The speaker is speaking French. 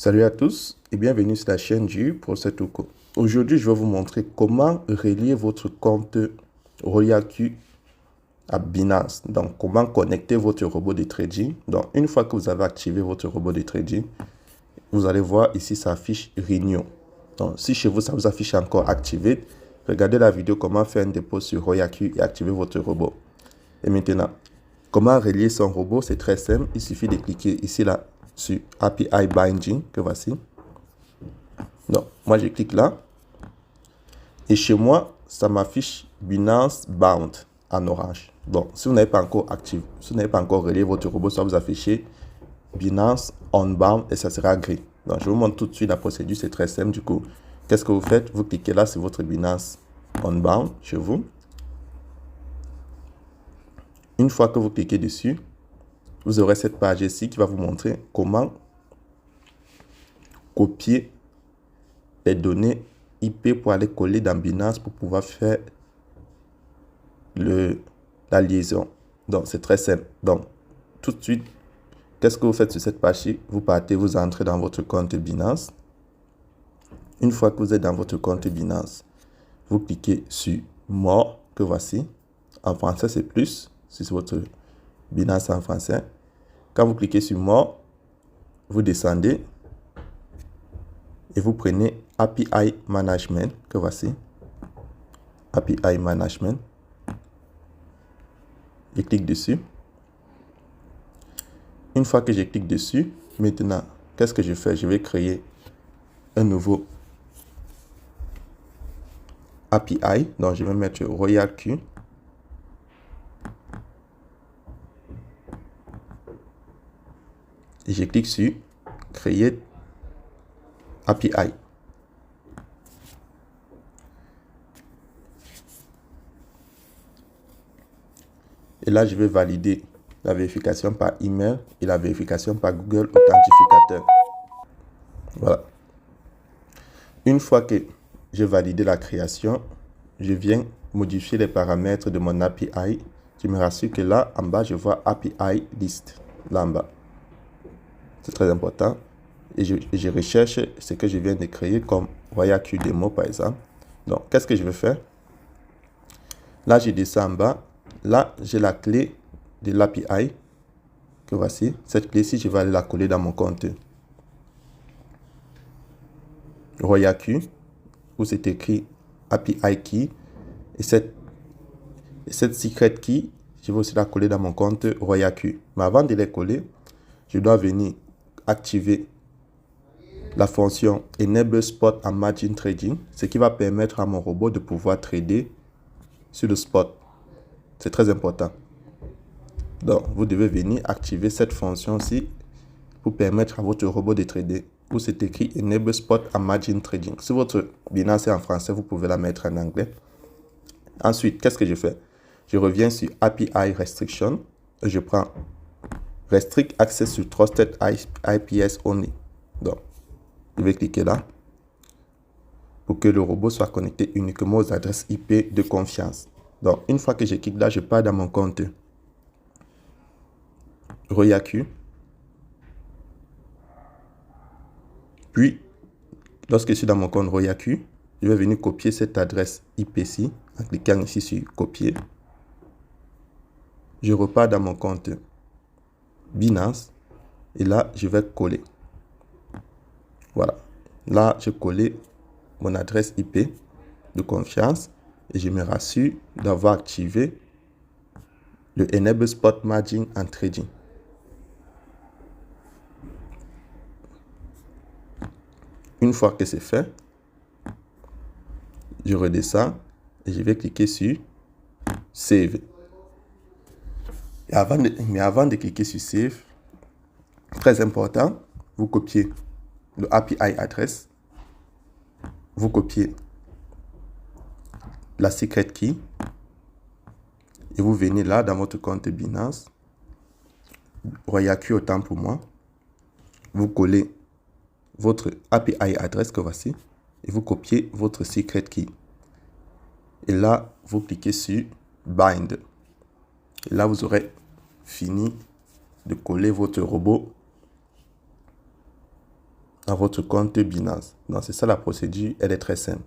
Salut à tous et bienvenue sur la chaîne du Procès Coco. Aujourd'hui, je vais vous montrer comment relier votre compte RoyaQ à Binance. Donc, comment connecter votre robot de trading. Donc, une fois que vous avez activé votre robot de trading, vous allez voir ici, ça affiche Renew. Donc, si chez vous, ça vous affiche encore activé, regardez la vidéo comment faire un dépôt sur RoyaQ et activer votre robot. Et maintenant, comment relier son robot? C'est très simple. Il suffit de cliquer ici, là, sur API Binding, que voici. Donc, moi, je clique là. Et chez moi, ça m'affiche Binance Bound en orange. Donc, si vous n'avez pas encore activé, si vous n'avez pas encore relié votre robot, ça va vous afficher Binance Unbound et ça sera gris. Donc, je vous montre tout de suite la procédure. C'est très simple. Du coup, qu'est-ce que vous faites? Vous cliquez là sur votre Binance Unbound chez vous. Une fois que vous cliquez dessus, vous aurez cette page ici qui va vous montrer comment copier les données IP pour aller coller dans Binance pour pouvoir faire la liaison. Donc, c'est très simple. Donc, tout de suite, qu'est-ce que vous faites sur cette page-ci? Vous partez, vous entrez dans votre compte Binance. Une fois que vous êtes dans votre compte Binance, vous cliquez sur More, que voici. En français, c'est plus. Si c'est votre Binance en français. Quand vous cliquez sur More, vous descendez et vous prenez API Management, que voici. API Management. Je clique dessus. Une fois que je clique dessus, maintenant, qu'est-ce que je fais? Je vais créer un nouveau API. Donc, je vais mettre RoyaQ. Et je clique sur Create API. Et là, je vais valider la vérification par email et la vérification par Google Authentificateur. Voilà. Une fois que j'ai validé la création, je viens modifier les paramètres de mon API. Je me rassure que là, en bas, je vois API List. Là en bas. C'est très important. Et je recherche ce que je viens de créer comme RoyaQ Demo, par exemple. Donc, qu'est-ce que je vais faire? Là, je descends en bas. Là, j'ai la clé de l'API. Que voici. Cette clé-ci, je vais aller la coller dans mon compte RoyaQ, où c'est écrit API Key. Et cette secret key, je vais aussi la coller dans mon compte RoyaQ. Mais avant de les coller, je dois venir activer la fonction Enable Spot and Margin Trading, ce qui va permettre à mon robot de pouvoir trader sur le spot. C'est très important. Donc, vous devez venir activer cette fonction-ci pour permettre à votre robot de trader, où c'est écrit Enable Spot and Margin Trading. Si votre Binance est en français, vous pouvez la mettre en anglais. Ensuite, qu'est-ce que je fais? Je reviens sur API Restriction et je prends Restrict Access to Trusted IPS Only. Donc, je vais cliquer là pour que le robot soit connecté uniquement aux adresses IP de confiance. Donc, une fois que je clique là, je pars dans mon compte RoyaQ. Puis, lorsque je suis dans mon compte RoyaQ, je vais venir copier cette adresse IP-ci en cliquant ici sur Copier. Je repars dans mon compte Binance et là, je vais coller. Voilà. Là, j'ai collé mon adresse IP de confiance et je me rassure d'avoir activé le Enable Spot Margin and Trading. Une fois que c'est fait, je redescends et je vais cliquer sur Save. Mais avant de cliquer sur Save, très important, vous copiez le API adresse, vous copiez la secret key et vous venez là dans votre compte Binance, RoyaQ autant pour moi, vous collez votre API adresse que voici et vous copiez votre secret key. Et là, vous cliquez sur Bind. Et là, vous aurez fini de coller votre robot à votre compte Binance. Donc, c'est ça la procédure, elle est très simple.